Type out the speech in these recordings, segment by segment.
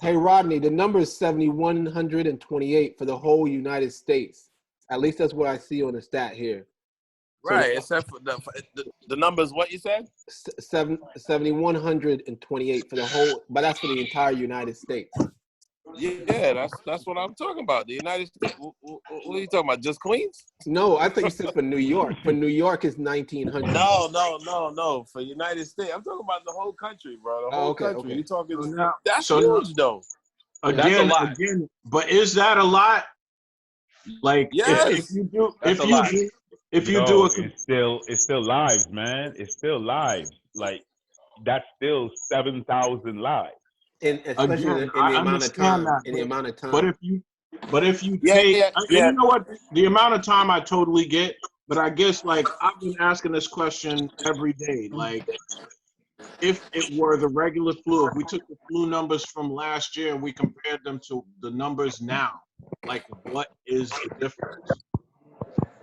Hey, Rodney, the number is 7,128 for the whole United States. At least that's what I see on the stat here. Right, except for the numbers, what you said? 7,128 for the whole, but that's for the entire United States. Yeah, that's what I'm talking about. The United States. What are you talking about? Just Queens? No, I thought you said for New York. For New York, it's 1,900. No. For United States, I'm talking about the whole country, bro. The whole country. Okay. You talking? Now, That's huge, though. Again, but is that a lot? Like, yes. if you do, it's still lives, man. It's still lives. Like, that's still 7,000 lives. Especially again, in the amount of time. In the amount of time. But if you take, and you know what, the amount of time I totally get. But I guess, like, I've been asking this question every day. Like, if it were the regular flu, if we took the flu numbers from last year and we compared them to the numbers now, like, what is the difference?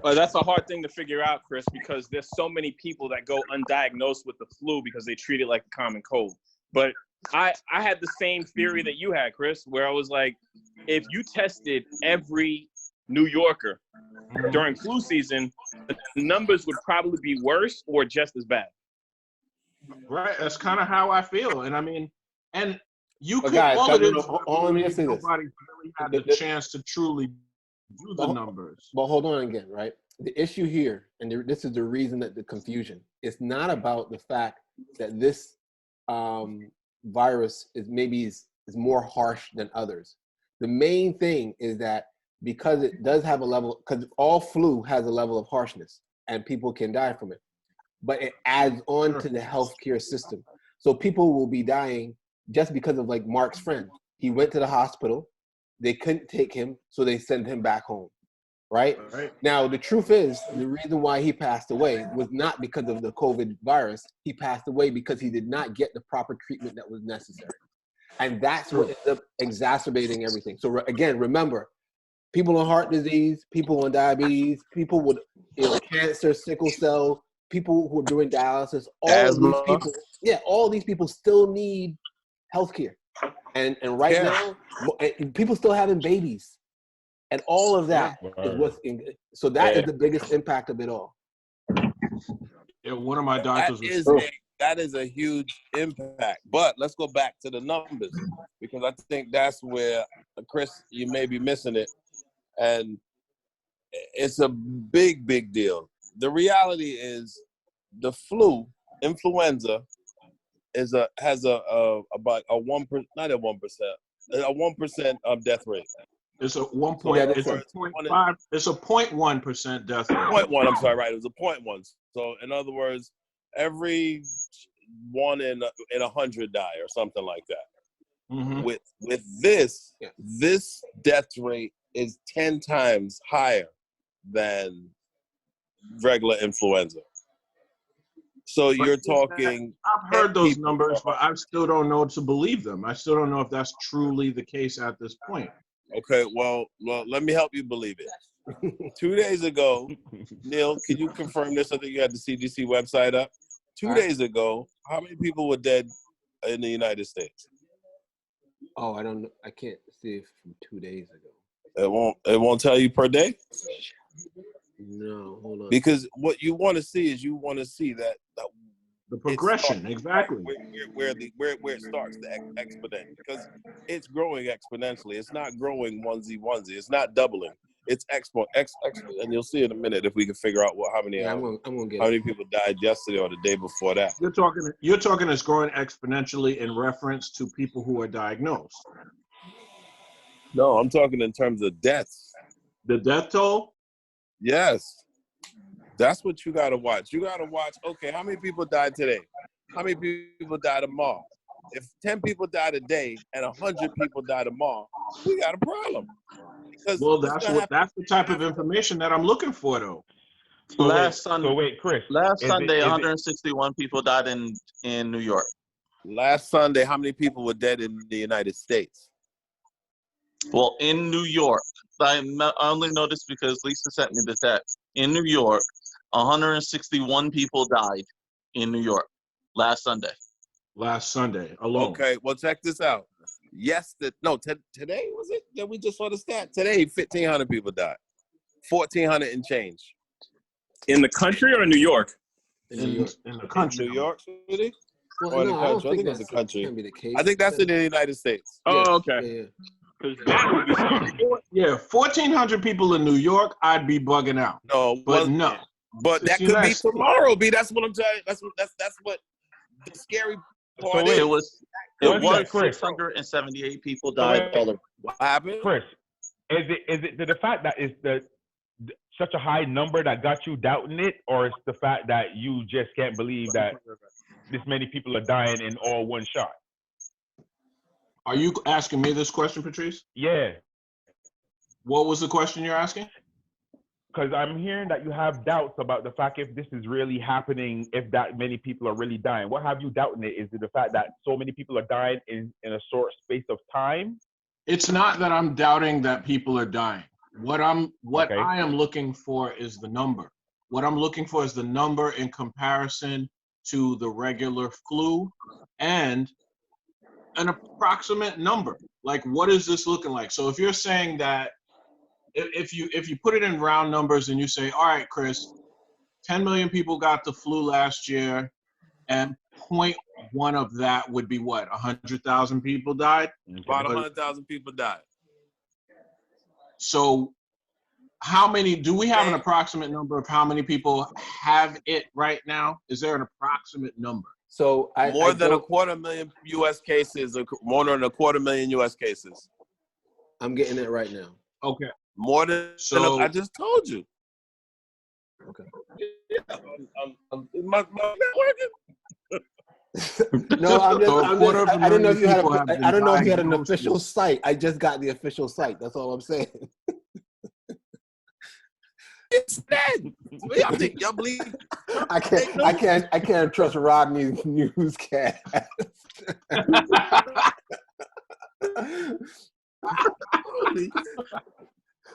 Well, that's a hard thing to figure out, Chris, because there's so many people that go undiagnosed with the flu because they treat it like a common cold. But I had the same theory that you had, Chris, where I was like, if you tested every New Yorker during flu season, the numbers would probably be worse or just as bad. Right, that's kind of how I feel, and I mean, and you could guys, all it is. let me just say this. Nobody really had the chance to truly do the numbers. But hold on again, right? The issue here, and this is the reason that the confusion. It's not about the fact that this virus is more harsh than others. The main thing is that because it does have a level, because all flu has a level of harshness, and people can die from it. But it adds on to the healthcare system. So people will be dying just because of, like, Mark's friend. He went to the hospital. They couldn't take him, so they sent him back home, right? Now, the truth is, the reason why he passed away was not because of the COVID virus. He passed away because he did not get the proper treatment that was necessary. And that's what ended up exacerbating everything. So, again, remember, people on heart disease, people on diabetes, people with cancer, sickle cell, people who are doing dialysis, all these people still need healthcare. And right now, people still having babies. And all of that is what's so that is the biggest impact of it all. Yeah, one of my doctors that is a huge impact. But let's go back to the numbers, because I think that's where, Chris, you may be missing it. And it's a big, big deal. The reality is the influenza, has about a 1%, not a 1%, a 1% death rate. It's a 0.5. It's a 0.1% death rate. 0.1. I'm sorry, right? It was a 0.1. So in other words, every 1 in 100 die or something like that. Mm-hmm. With this death rate is 10 times higher than regular influenza. So you're talking. I've heard those numbers, but I still don't know to believe them. I still don't know if that's truly the case at this point. Okay, well, let me help you believe it. 2 days ago, Neil, can you confirm this? I think you had the CDC website up. 2 days ago, how many people were dead in the United States? Oh, I don't know. I can't see it from 2 days ago. It won't tell you per day? No, hold on. Because what you want to see is that the progression, exactly. Where it starts, the exponent, because it's growing exponentially. It's not growing onesie. It's not doubling. It's exponent, and you'll see in a minute if we can figure out how many people died yesterday or the day before that. You're talking it's growing exponentially in reference to people who are diagnosed. No, I'm talking in terms of deaths. The death toll? Yes. That's what you got to watch. You got to watch, okay, how many people died today? How many people died tomorrow? If 10 people die today and 100 people die tomorrow, we got a problem. Because that's the type of information that I'm looking for, though. Chris. Last Sunday, 161 people died in New York. Last Sunday, how many people were dead in the United States? Well, in New York, I only know this because Lisa sent me the text. In New York, 161 people died in New York last Sunday. Last Sunday alone. Okay, well, check this out. today was it that we just saw the stat? Today, 1,500 people died. 1,400 and change. In the country or in New York? In the country. New York City? Well, Or no, the I don't country? I think think it's the country. Can't be the case. I think that's in the United States. Oh, okay. Yeah. Because that would be something. Yeah, 1,400 people in New York, I'd be bugging out. No, But no. But that could be tomorrow, B. That's what I'm telling you. That's what the scary part is. It was Chris. 678 people died. What happened? Chris, is it the fact that it's such a high number that got you doubting it, or it's the fact that you just can't believe that this many people are dying in all one shot? Are you asking me this question, Patrice? Yeah. What was the question you're asking? Because I'm hearing that you have doubts about the fact if this is really happening, if that many people are really dying. What have you doubting it? Is it the fact that so many people are dying in a short space of time? It's not that I'm doubting that people are dying. What I am looking for is the number. What I'm looking for is the number in comparison to the regular flu and an approximate number. Like, what is this looking like? So if you're saying that, if you put it in round numbers and you say, all right, Chris, 10 million people got the flu last year, and 0.1 of that would be what? 100,000 people died? About 100,000 people died. So do we have an approximate number of how many people have it right now? Is there an approximate number? So more than 250,000 U.S. cases, more than 250,000 U.S. cases. I'm getting it right now. Okay. More than I just told you. Okay. Yeah, my networking. No, I didn't know if you had. I don't know if you had an diagnosed official site. I just got the official site. That's all I'm saying. It's dead. Y'all believe? I can't trust Rodney's newscast.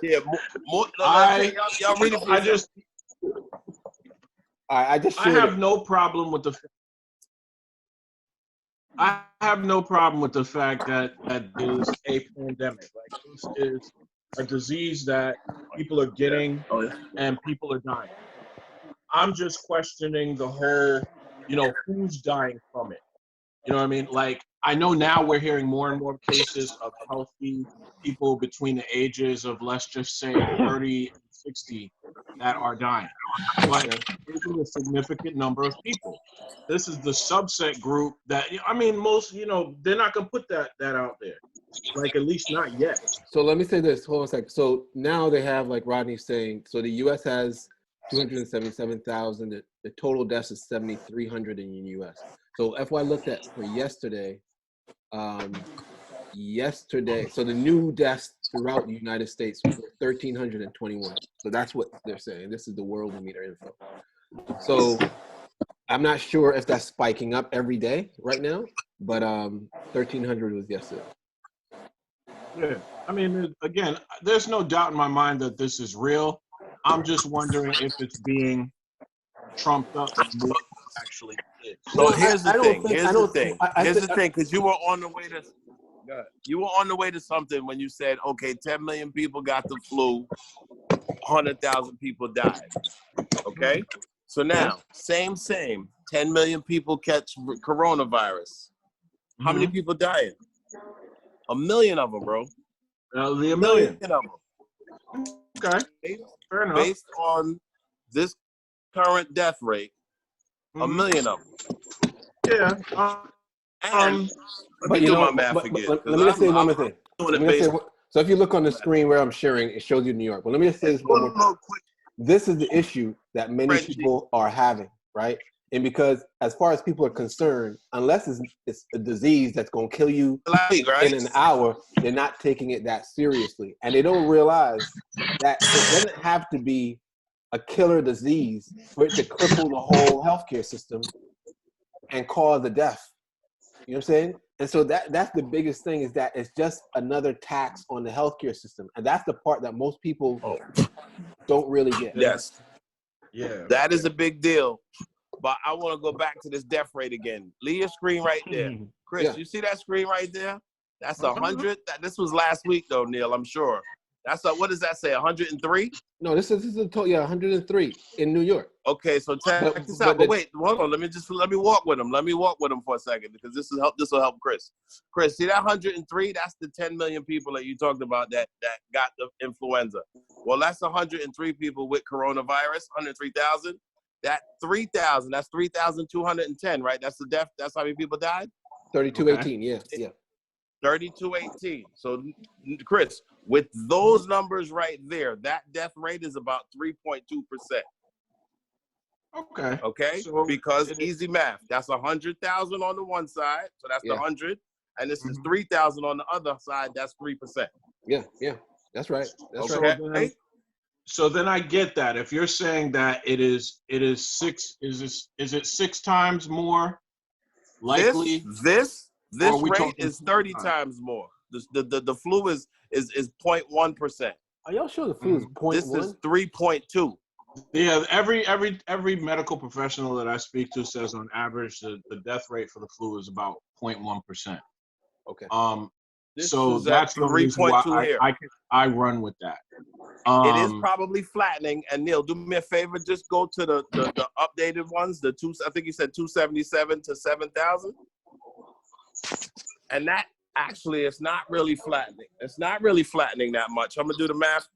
Yeah, more. Y'all read it. I have no problem with the fact that there's a pandemic. Like, this is a disease that people are getting and people are dying. I'm just questioning the whole, who's dying from it. You know what I mean? Like, I know now we're hearing more and more cases of healthy people between the ages of, let's just say, 30 and 60 that are dying. But this is a significant number of people. This is the subset group that, most, they're not going to put that out there. Like, at least not yet. So let me say this. Hold on a second. So now they have, like Rodney's saying, so the U.S. has 277,000. The total deaths is 7,300 in the U.S. So if I looked at for yesterday, so the new deaths throughout the United States were 1,321. So that's what they're saying. This is the Worldometer info. So I'm not sure if that's spiking up every day right now, but 1,300 was yesterday. Yeah, again, there's no doubt in my mind that this is real. I'm just wondering if it's being trumped up more than it actually is. So here's the thing. Here's the thing, because you were on the way to something when you said, okay, 10 million people got the flu, 100,000 people died. Okay? So now, same, 10 million people catch coronavirus. How many people dying? 1 million of them, bro. A million of them. Okay, fair enough. Based on this current death rate, 1 million of them. Yeah. But my math again. Let me just say one more thing. So if you look on the screen where I'm sharing, it shows you New York. But let me just say this one more thing. This is the issue that many people are having, right? And because as far as people are concerned, unless it's a disease that's going to kill you in an hour, they're not taking it that seriously. And they don't realize that it doesn't have to be a killer disease for it to cripple the whole healthcare system and cause a death. You know what I'm saying? And so that's the biggest thing, is that it's just another tax on the healthcare system. And that's the part that most people don't really get. Yes. Yeah. That is a big deal. But I want to go back to this death rate again. Leave your screen right there. Chris, you see that screen right there? That's 100. This was last week though, Neil. I'm sure. That's what does that say? 103? No, this is a total. Yeah, 103 in New York. Okay, so check this out. But wait, hold on. Let me walk with him. Let me walk with him for a second because this will help Chris. Chris, see that 103? That's the 10 million people that you talked about that got the influenza. Well, that's 103 people with coronavirus. 103,000. That 3,000. That's 3,210, right? That's the death. That's how many people died. 3218. Yeah, yeah. 3218. So, Chris, with those numbers right there, that death rate is about 3.2%. Okay. Okay. So because easy math. That's 100,000 on the one side, so that's the 100, and this is 3,000 on the other side. That's 3%. Yeah, yeah. That's right. That's okay. right. So then I get that. If you're saying that it is it 6 times more likely? This rate is 30 times more. The flu is 0.1%. Are y'all sure the flu is 0.1? This is 3.2. Yeah, every medical professional that I speak to says on average the death rate for the flu is about 0.1%. Okay. So that's the reason why I run with that. It is probably flattening. And Neil, do me a favor, just go to the updated ones. I think you said 277 to 7,000. And that actually it's not really flattening. It's not really flattening that much. I'm gonna do the math.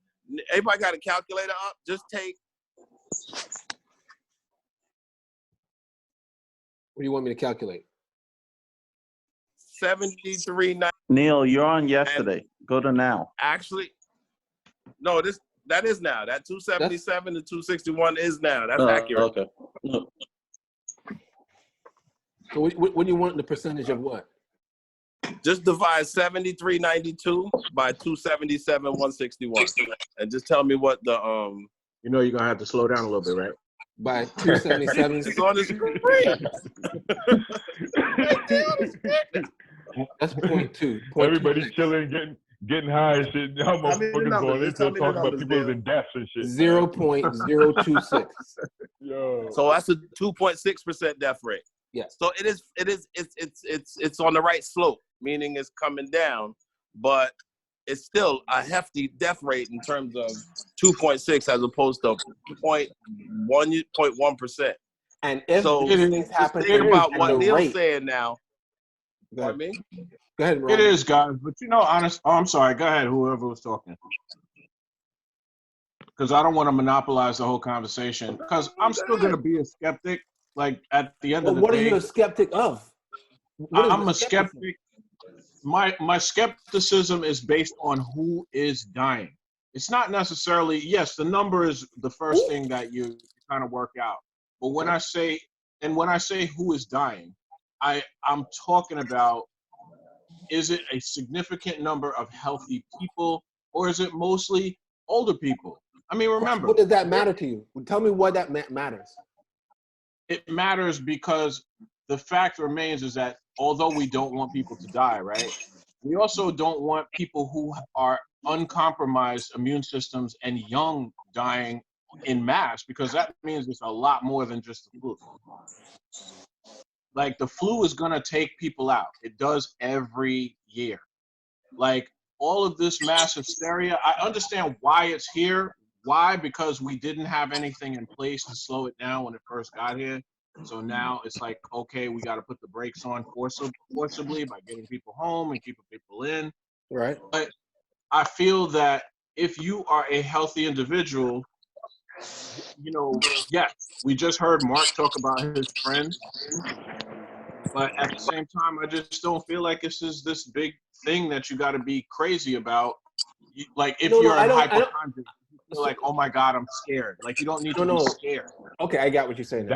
Everybody got a calculator up? Just take. What do you want me to calculate? 73. Neil, you're on yesterday. Go to now. Actually, no, that is now. That 277 to 261 is now. That's accurate. Okay. So what do you want the percentage of what? Just divide 7392 by 277 161, and just tell me what the You know you're gonna have to slow down a little bit, right? By 277. It's on the screen. That's 0.2. Everybody's chilling, getting high and shit. How much fucking going into talking about people in deaths and shit. 0.026. Yo. So that's a 2.6% death rate. Yes. So it's on the right slope, meaning it's coming down, but it's still a hefty death rate in terms of 2.6 as opposed to 0.1%. And if things happen, think about what Neil's rate. saying now. Pardon me? Go ahead, Ron. It is, guys. But I'm sorry. Go ahead, whoever was talking. Because I don't want to monopolize the whole conversation. Because I'm still going to be a skeptic. Like, at the end of the day. What are you a skeptic of? I'm a skeptic. My skepticism is based on who is dying. It's not necessarily, yes, the number is the first thing that you kind of work out. But when I say who is dying, I'm talking about, is it a significant number of healthy people or is it mostly older people? I mean, remember. What does that matter to you? Tell me why that matters. It matters because the fact remains is that although we don't want people to die, right? We also don't want people who are uncompromised immune systems and young dying in mass, because that means it's a lot more than just the flu. Like, the flu is going to take people out. It does every year. Like, all of this mass hysteria, I understand why it's here. Why? Because we didn't have anything in place to slow it down when it first got here. So now it's like, okay, we got to put the brakes on forcibly by getting people home and keeping people in. Right. But I feel that if you are a healthy individual, yes, we just heard Mark talk about his friends. But at the same time, I just don't feel like this is this big thing that you got to be crazy about. Like, if you're in hypochondria, you're like, oh my God, I'm scared. Like, you don't need to be scared. Okay, I got what you're saying.